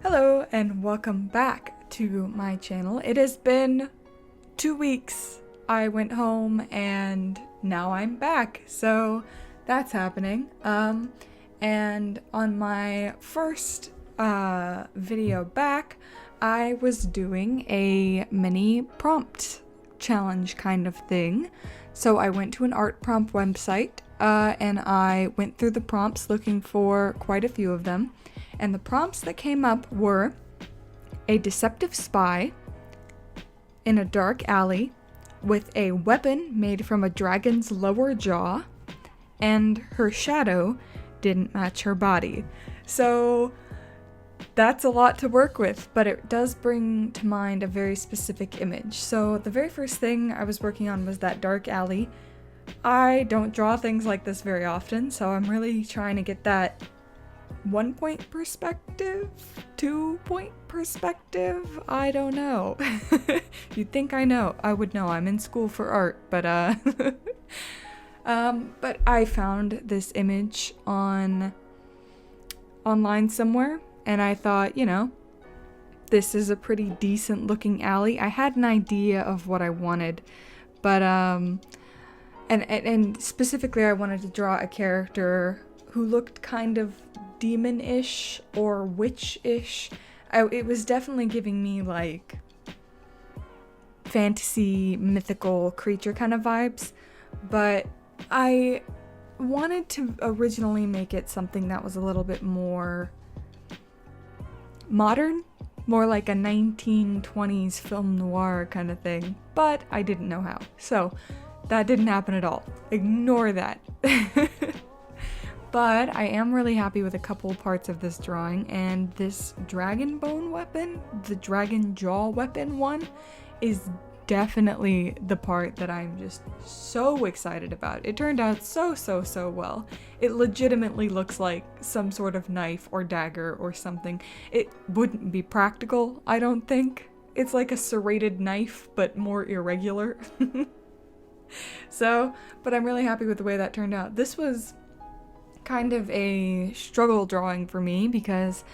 Hello and welcome back to my channel. It has been 2 weeks. I went home and now I'm back, so that's happening. And on my first video back, I was doing a mini prompt challenge kind of thing. So I went to an art prompt website and I went through the prompts looking for quite a few of them. And the prompts that came up were a deceptive spy in a dark alley with a weapon made from a dragon's lower jaw, and her shadow didn't match her body. So that's a lot to work with, but it does bring to mind a very specific image. So the very first thing I was working on was that dark alley. I don't draw things like this very often, so I'm really trying to get that 1-point perspective, 2-point perspective, I don't know. You'd think I know. I would know. I'm in school for art, but but I found this image online somewhere, and I thought, this is a pretty decent looking alley. I had an idea of what I wanted, but and specifically I wanted to draw a character who looked kind of demon-ish or witch-ish. It was definitely giving me like fantasy, mythical creature kind of vibes, but I wanted to originally make it something that was a little bit more modern, more like a 1920s film noir kind of thing, but I didn't know how. So that didn't happen at all. Ignore that. But I am really happy with a couple parts of this drawing, and this dragon bone weapon, the dragon jaw weapon one, is definitely the part that I'm just so excited about. It turned out so well. It legitimately looks like some sort of knife or dagger or something. It wouldn't be practical, I don't think. It's like a serrated knife, but more irregular. But I'm really happy with the way that turned out. This was kind of a struggle drawing for me because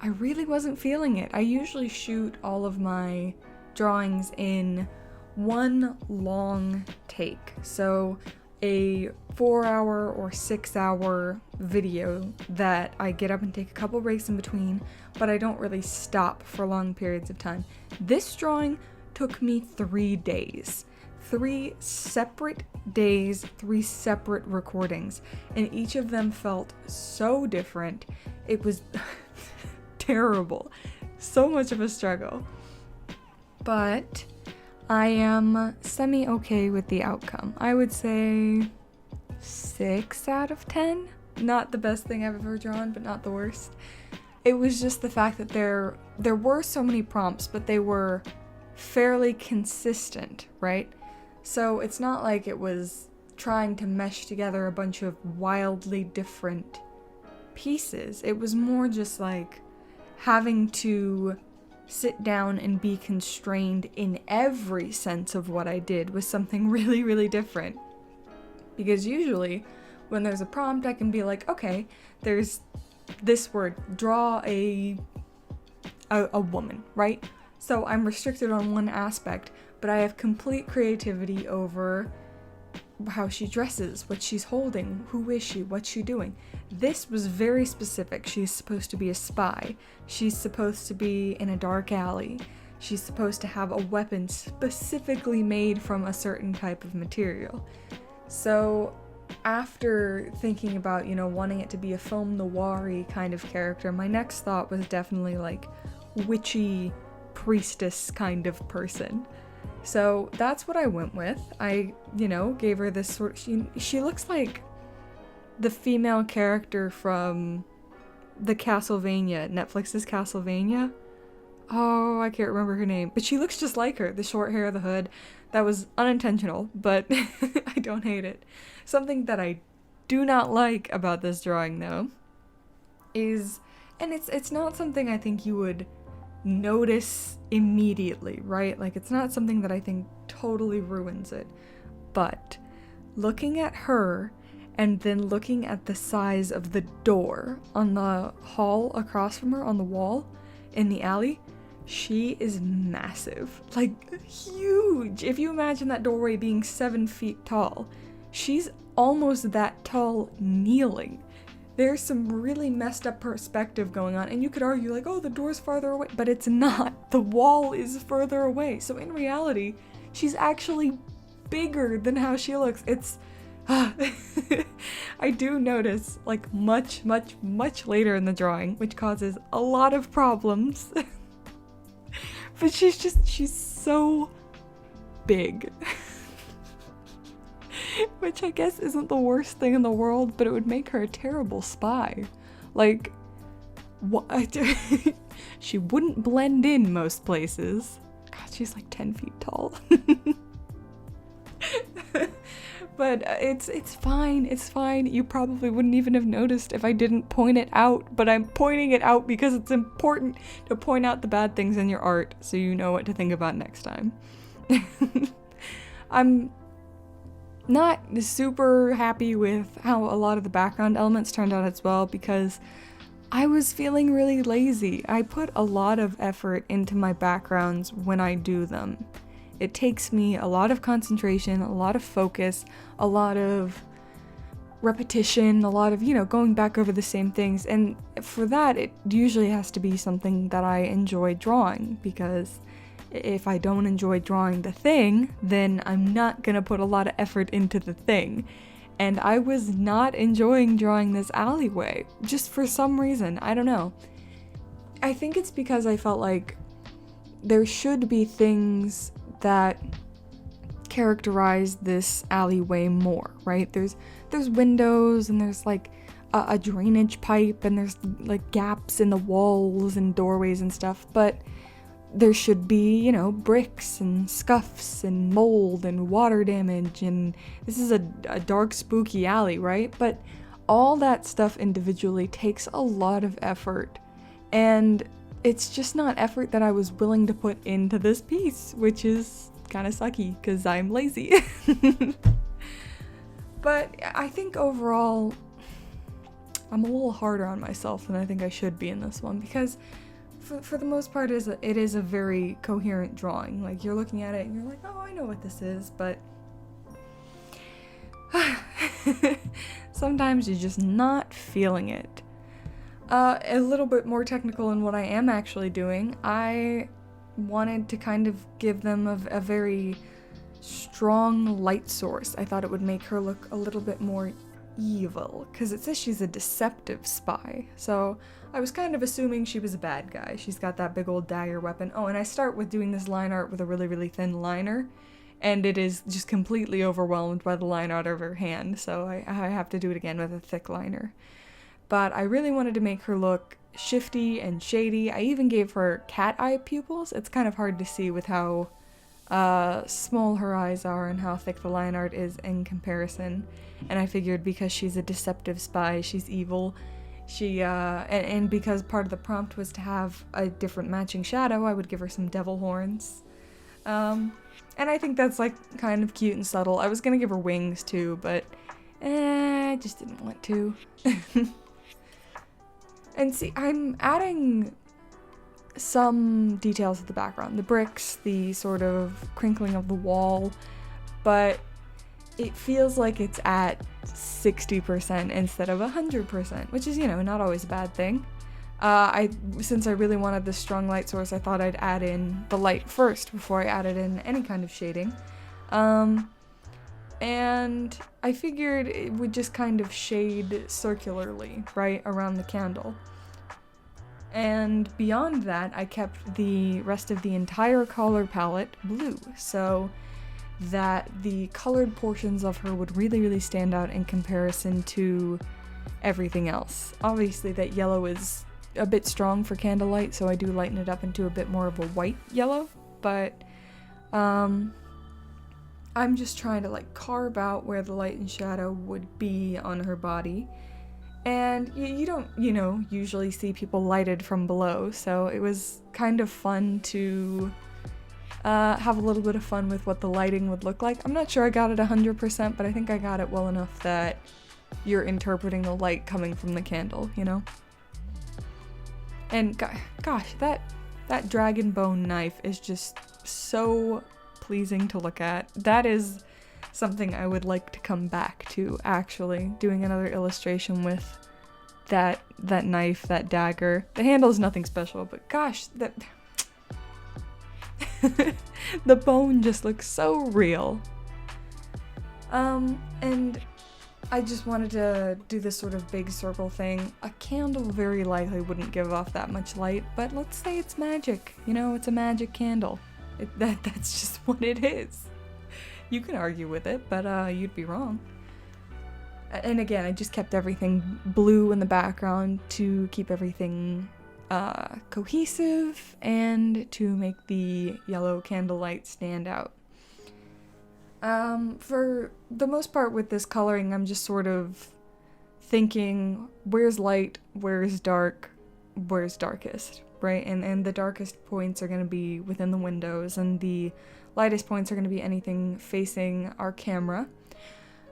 I really wasn't feeling it. I usually shoot all of my drawings in one long take. So a 4-hour or 6-hour video that I get up and take a couple breaks in between, but I don't really stop for long periods of time. This drawing took me 3 days. 3 separate days, 3 separate recordings, and each of them felt so different. It was terrible. So much of a struggle. But I am semi-okay with the outcome. I would say 6 out of 10. Not the best thing I've ever drawn, but not the worst. It was just the fact that there were so many prompts, but they were fairly consistent, right? So it's not like it was trying to mesh together a bunch of wildly different pieces. It was more just like having to sit down and be constrained in every sense of what I did with something really different. Because usually when there's a prompt, I can be like, okay, there's this word, draw a woman, right? So I'm restricted on one aspect, but I have complete creativity over how she dresses, what she's holding, who is she, what's she doing. This was very specific. She's supposed to be a spy. She's supposed to be in a dark alley. She's supposed to have a weapon specifically made from a certain type of material. So after thinking about, wanting it to be a film noir-y kind of character, my next thought was definitely like witchy priestess kind of person. So that's what I went with. I, gave her this sort. She looks like the female character from the Castlevania, Netflix's Castlevania. Oh, I can't remember her name, but she looks just like her. The short hair, the hood. That was unintentional, but I don't hate it. Something that I do not like about this drawing, though, is, and it's not something I think you would notice immediately, right? Like, it's not something that I think totally ruins it, but looking at her and then looking at the size of the door on the hall across from her on the wall, in the alley, she is massive, like huge. If you imagine that doorway being 7 feet tall, she's almost that tall kneeling. There's some really messed up perspective going on, and you could argue like, oh, the door's farther away, but it's not. The wall is further away. So in reality, she's actually bigger than how she looks. It's I do notice, like, much later in the drawing, which causes a lot of problems. But she's so big. Which I guess isn't the worst thing in the world, but it would make her a terrible spy. Like, what? She wouldn't blend in most places. God, she's like 10 feet tall. But it's fine, it's fine. You probably wouldn't even have noticed if I didn't point it out, but I'm pointing it out because it's important to point out the bad things in your art so you know what to think about next time. I'm not super happy with how a lot of the background elements turned out as well, because I was feeling really lazy. I put a lot of effort into my backgrounds when I do them. It takes me a lot of concentration, a lot of focus, a lot of repetition, a lot of, going back over the same things. And for that, it usually has to be something that I enjoy drawing, because if I don't enjoy drawing the thing, then I'm not gonna put a lot of effort into the thing. And I was not enjoying drawing this alleyway, just for some reason. I don't know. I think it's because I felt like there should be things that characterize this alleyway more, right? There's windows, and there's like a drainage pipe, and there's like gaps in the walls and doorways and stuff, but there should be, bricks and scuffs and mold and water damage, and this is a dark, spooky alley, right? But all that stuff individually takes a lot of effort, and it's just not effort that I was willing to put into this piece, which is kind of sucky because I'm lazy. But I think overall, I'm a little harder on myself than I think I should be in this one, because for the most part, it is a very coherent drawing. Like, you're looking at it and you're like, oh, I know what this is, but sometimes you're just not feeling it. A little bit more technical in what I am actually doing, I wanted to kind of give them a very strong light source. I thought it would make her look a little bit more evil, because it says she's a deceptive spy, so I was kind of assuming she was a bad guy. She's got that big old dagger weapon. Oh, and I start with doing this line art with a really thin liner, and it is just completely overwhelmed by the line art of her hand, so I have to do it again with a thick liner. But I really wanted to make her look shifty and shady. I even gave her cat eye pupils. It's kind of hard to see with how small her eyes are and how thick the line art is in comparison. And I figured because she's a deceptive spy, she's evil. And because part of the prompt was to have a different matching shadow, I would give her some devil horns. And I think that's like kind of cute and subtle. I was gonna give her wings too, but I just didn't want to. And see, I'm adding some details to the background. The bricks, the sort of crinkling of the wall, but it feels like it's at 60% instead of 100%, which is, not always a bad thing. Since I really wanted this strong light source, I thought I'd add in the light first before I added in any kind of shading. And I figured it would just kind of shade circularly, right, around the candle. And beyond that, I kept the rest of the entire color palette blue, so that the colored portions of her would really stand out in comparison to everything else. Obviously that yellow is a bit strong for candlelight, so I do lighten it up into a bit more of a white yellow, but I'm just trying to like carve out where the light and shadow would be on her body. And you don't, usually see people lighted from below, so it was kind of fun to have a little bit of fun with what the lighting would look like. I'm not sure I got it 100%, but I think I got it well enough that you're interpreting the light coming from the candle, And gosh, that dragon bone knife is just so pleasing to look at. That is something I would like to come back to, actually, doing another illustration with that knife, that dagger. The handle is nothing special, but gosh, that the bone just looks so real. And I just wanted to do this sort of big circle thing. A candle very likely wouldn't give off that much light, but let's say it's magic. You know, it's a magic candle. That's just what it is. You can argue with it, but you'd be wrong. And again, I just kept everything blue in the background to keep everything cohesive and to make the yellow candlelight stand out. For the most part with this coloring, I'm just sort of thinking, where's light, where's dark, where's darkest, right? And the darkest points are going to be within the windows, and the lightest points are going to be anything facing our camera.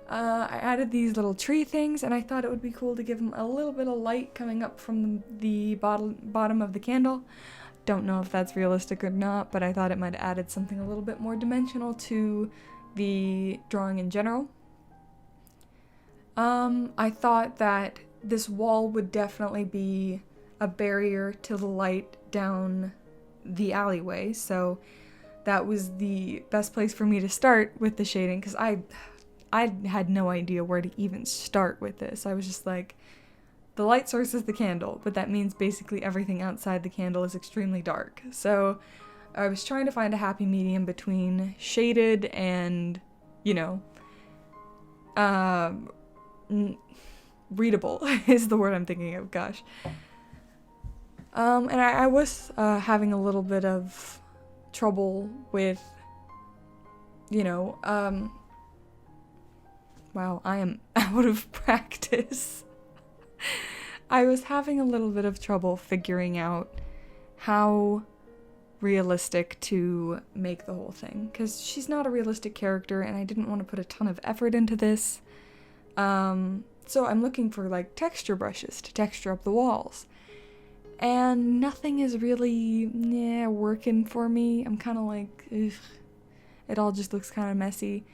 I added these little tree things, and I thought it would be cool to give them a little bit of light coming up from the bottom of the candle. Don't know if that's realistic or not, but I thought it might have added something a little bit more dimensional to the drawing in general. I thought that this wall would definitely be a barrier to the light down the alleyway, so that was the best place for me to start with the shading, because I had no idea where to even start with this. I was just like, the light source is the candle, but that means basically everything outside the candle is extremely dark. So I was trying to find a happy medium between shaded and, you know, readable is the word I'm thinking of, gosh. And I was having a little bit of trouble with, you know, wow, I am out of practice. I was having a little bit of trouble figuring out how realistic to make the whole thing, because she's not a realistic character and I didn't want to put a ton of effort into this. So I'm looking for like texture brushes to texture up the walls, and nothing is really working for me. I'm kind of like, ugh, it all just looks kind of messy.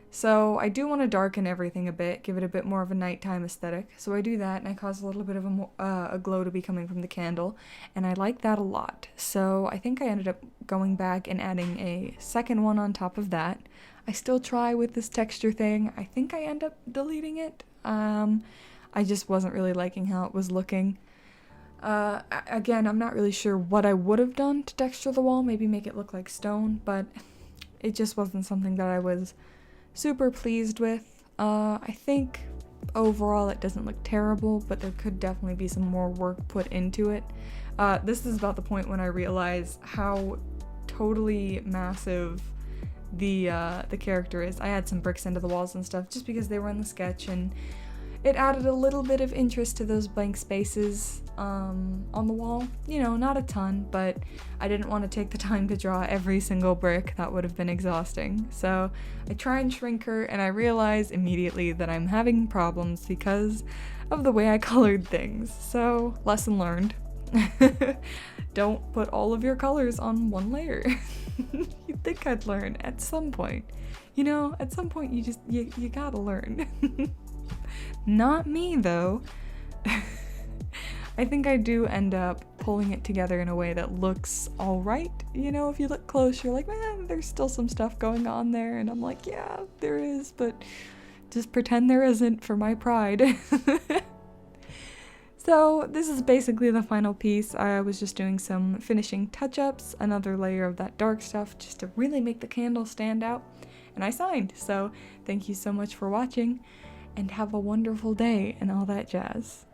So I do want to darken everything a bit, give it a bit more of a nighttime aesthetic. So I do that, and I cause a little bit of a glow to be coming from the candle, and I like that a lot. So I think I ended up going back and adding a second one on top of that. I still try with this texture thing. I think I end up deleting it. I just wasn't really liking how it was looking. Again, I'm not really sure what I would have done to texture the wall, maybe make it look like stone, but it just wasn't something that I was super pleased with. I think overall it doesn't look terrible, but there could definitely be some more work put into it. This is about the point when I realized how totally massive the character is. I had some bricks into the walls and stuff just because they were in the sketch, and it added a little bit of interest to those blank spaces on the wall. You know, not a ton, but I didn't want to take the time to draw every single brick. That would have been exhausting. So I try and shrink her, and I realize immediately that I'm having problems because of the way I colored things. So, lesson learned. Don't put all of your colors on one layer. You'd think I'd learn at some point. You know, at some point you gotta learn. Not me, though. I think I do end up pulling it together in a way that looks alright. You know, if you look close, you're like, man, there's still some stuff going on there. And I'm like, yeah, there is, but just pretend there isn't for my pride. So this is basically the final piece. I was just doing some finishing touch-ups, another layer of that dark stuff just to really make the candle stand out. And I signed. So thank you so much for watching, and have a wonderful day and all that jazz.